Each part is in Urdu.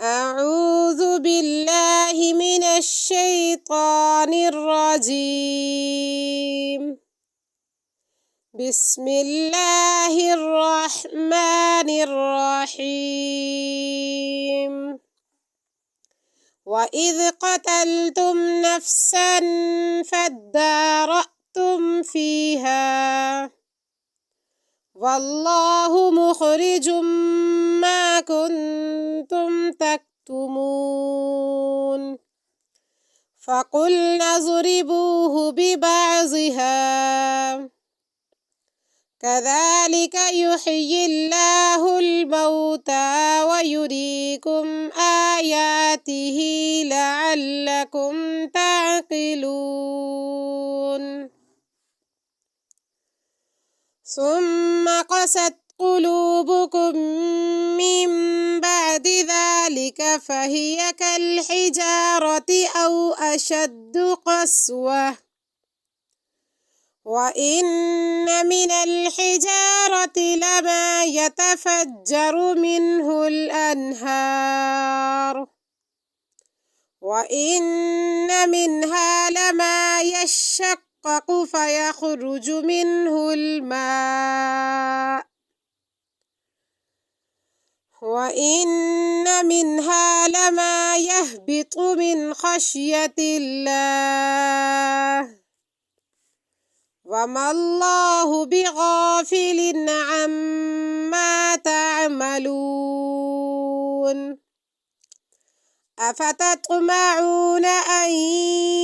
أعوذ بالله من الشيطان الرجيم. بسم الله الرحمن الرحيم. وإذ قتلتم نفسا فادارأتم فيها والله مخرج ما كنتم تكتمون فقلنا اضربوه ببعضها كذلك يحيي الله الموتى ويريكم آياته لعلكم تعقلون ثم قست قلوبكم من بعد ذلك فهي كالحجارة أو أشد قسوة وإن من الحجارة لما يتفجر منه الأنهار وإن منها لما يشقق فيخرج منه الماء وإن منها لما يهبط من خشية الله وما الله بغافل عما تعملون أفتطمعون أن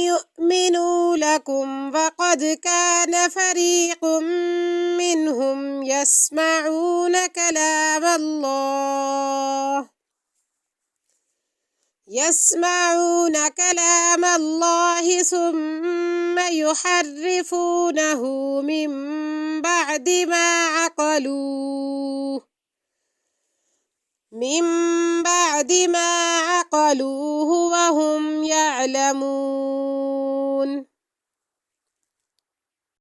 يؤمنوا لكم وقد كان فريق منهم يسمعون كلام الله ثم يحرفونه من بعد ما عقلوه وهم يعلمون